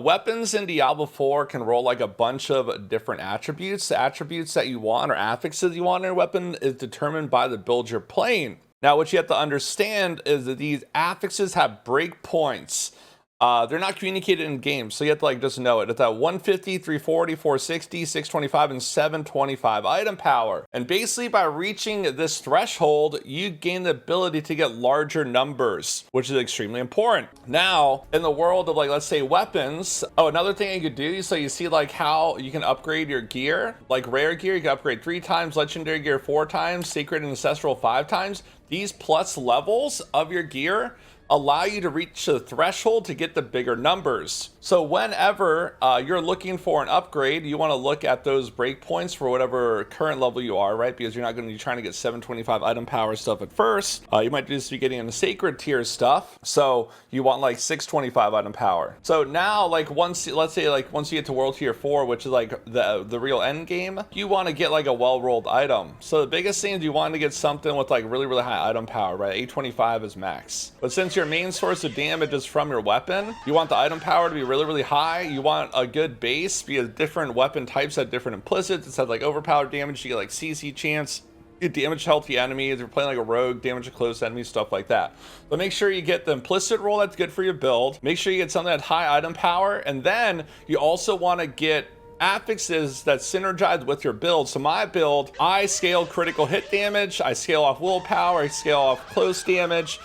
Weapons in Diablo 4 can roll like a bunch of different attributes. The attributes that you want or affixes you want in your weapon is determined by the build you're playing. Now, what you have to understand is that these affixes have breakpoints. They're not communicated in game, so you have to like just know it. It's at 150, 340, 460, 625, and 725 item power. And basically by reaching this threshold, you gain the ability to get larger numbers, which is extremely important. Now, in the world of like, let's say weapons, another thing you could do, so you see like how you can upgrade your gear, like rare gear, you can upgrade 3 times, legendary gear 4 times, sacred and ancestral 5 times. These plus levels of your gear allow you to reach the threshold to get the bigger numbers. So whenever you're looking for an upgrade, you want to look at those breakpoints for whatever current level you are, right? Because you're not going to be trying to get 725 item power stuff at first. You might just be getting into sacred tier stuff. So you want like 625 item power. So now, like once you get to world tier 4, which is like the real end game, you want to get like a well-rolled item. So the biggest thing is you want to get something with like really, really high item power, right? 825 is max. But since your main source of damage is from your weapon, you want the item power to be really, really high. You want a good base because different weapon types have different implicits. It has like overpowered damage, you get like CC chance, you damage healthy enemies. If you're playing like a rogue, damage a close enemy, stuff like that. But make sure you get the implicit roll that's good for your build. Make sure you get something that high item power, and then you also want to get affixes that synergize with your build. So my build, I scale critical hit damage, I scale off willpower, I scale off close damage.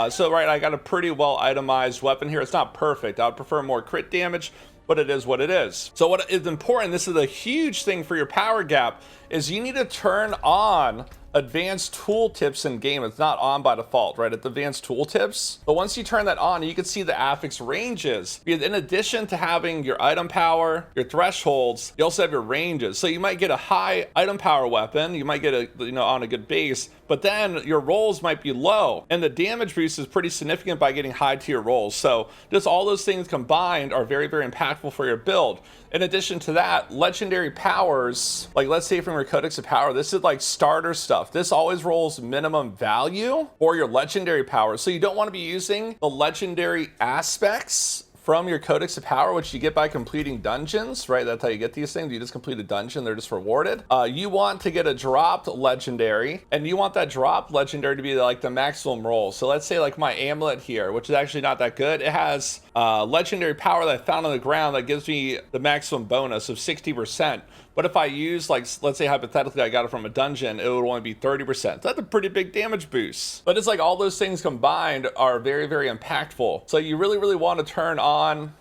So right, I got a pretty well itemized weapon here. It's not perfect. I would prefer more crit damage, but it is what it is. So what is important, this is a huge thing for your power gap, is you need to turn on advanced tooltips in game. It's not on by default, right? It's advanced tooltips. But once you turn that on, you can see the affix ranges. Because in addition to having your item power, your thresholds, you also have your ranges. So you might get a high item power weapon, you might get on a good base, but then your rolls might be low, and the damage boost is pretty significant by getting high tier rolls. So just all those things combined are very, very impactful for your build. In addition to that, legendary powers, like let's say from your Codex of Power, this is like starter stuff. This always rolls minimum value for your legendary powers. So you don't want to be using the legendary aspects from your Codex of Power, which you get by completing dungeons, right? That's how you get these things. You just complete a dungeon, they're just rewarded. You want to get a dropped legendary, and you want that dropped legendary to be like the maximum roll. So let's say like my amulet here, which is actually not that good. It has legendary power that I found on the ground that gives me the maximum bonus of 60%. But if I use, like, let's say hypothetically I got it from a dungeon, it would only be 30%. That's a pretty big damage boost. But it's like all those things combined are very, very impactful. So you really, really want to turn on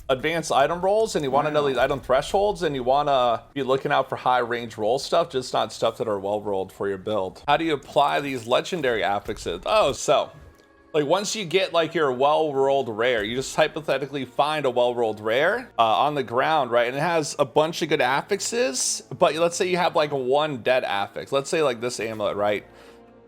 advanced item rolls, and you want to know these item thresholds, and you want to be looking out for high range roll stuff, just not stuff that are well rolled for your build. How do you apply these legendary affixes? Like once you get like your well-rolled rare, you just hypothetically find a well-rolled rare on the ground, right? And it has a bunch of good affixes, but let's say you have like one dead affix. Let's say like this amulet, right?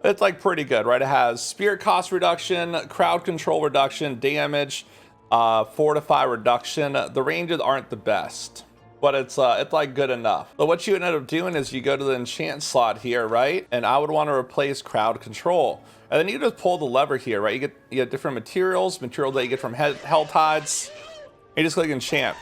It's like pretty good, right? It has spirit cost reduction, crowd control reduction, damage, fortify reduction. The ranges aren't the best, but it's like good enough. But what you end up doing is you go to the enchant slot here, right? And I would want to replace crowd control. And then you just pull the lever here, right? You get different materials that you get from hell tides. You just click enchant,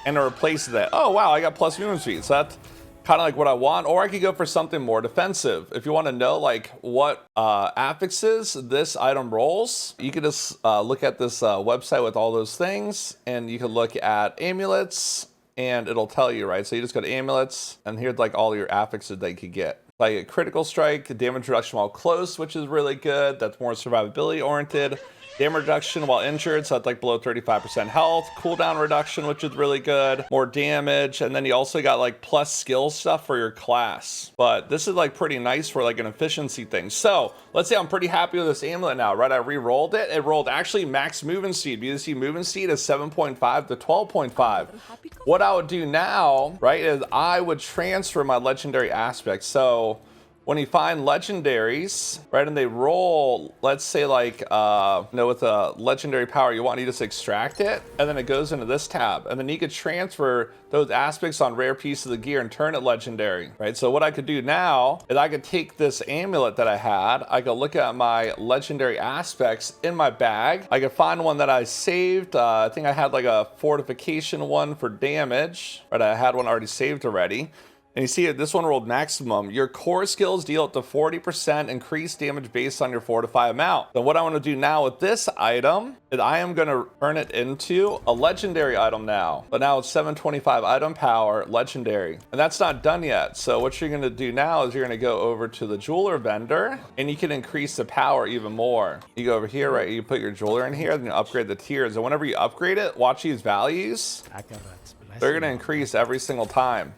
and it replaces that. Oh wow, I got plus movement speed. So that's kind of like what I want. Or I could go for something more defensive. If you want to know like what affixes this item rolls, you can just look at this website with all those things, and you can look at amulets, and it'll tell you, right? So you just go to amulets, and here's like all your affixes that you could get. Like a critical strike, damage reduction while close, which is really good. That's more survivability oriented. Damage reduction while injured, so that's like below 35% health. Cooldown reduction, which is really good. More damage, and then you also got like plus skill stuff for your class. But this is like pretty nice for like an efficiency thing. So let's say I'm pretty happy with this amulet now, right? I re-rolled it. It rolled actually max movement speed. You see movement speed is 7.5 to 12.5. What I would do now, right, is I would transfer my legendary aspect. So When you find legendaries, right, and they roll, let's say like, with a legendary power you want, you just extract it, and then it goes into this tab, and then you could transfer those aspects on rare pieces of the gear and turn it legendary, right? So what I could do now is I could take this amulet that I had, I could look at my legendary aspects in my bag, I could find one that I saved, I think I had like a fortification one for damage, right? I had one already saved already. And you see it, this one rolled maximum. Your core skills deal up to 40% increased damage based on your fortify amount. Then what I want to do now with this item is I am going to turn it into a legendary item now. But now it's 725 item power, legendary. And that's not done yet. So what you're going to do now is you're going to go over to the jeweler vendor and you can increase the power even more. You go over here, right? You put your jeweler in here and you upgrade the tiers. And whenever you upgrade it, watch these values. They're going to increase every single time.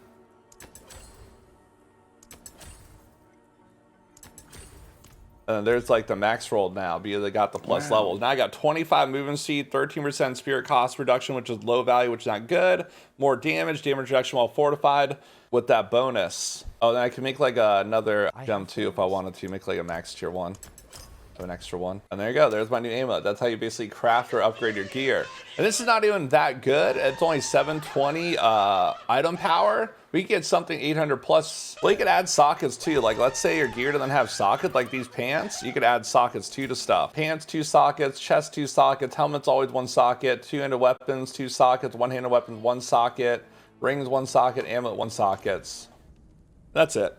And there's like the max roll now because I got the plus levels. Now I got 25 movement speed, 13% spirit cost reduction, which is low value, which is not good. More damage reduction while fortified with that bonus. Oh, then I can make like another gem too if I wanted to. Make like a max tier 1. So an extra one. And there you go. There's my new amulet. That's how you basically craft or upgrade your gear. And this is not even that good. It's only 720 item power. We get something 800 plus. Well, you could add sockets too. Like let's say your gear doesn't have sockets, like these pants. You could add sockets too to stuff. Pants, 2 sockets. Chest, 2 sockets. Helmet's always 1 socket. 2-handed weapons, 2 sockets. 1-handed weapons, 1 socket. Rings, 1 socket. Amulet, 1 sockets. That's it.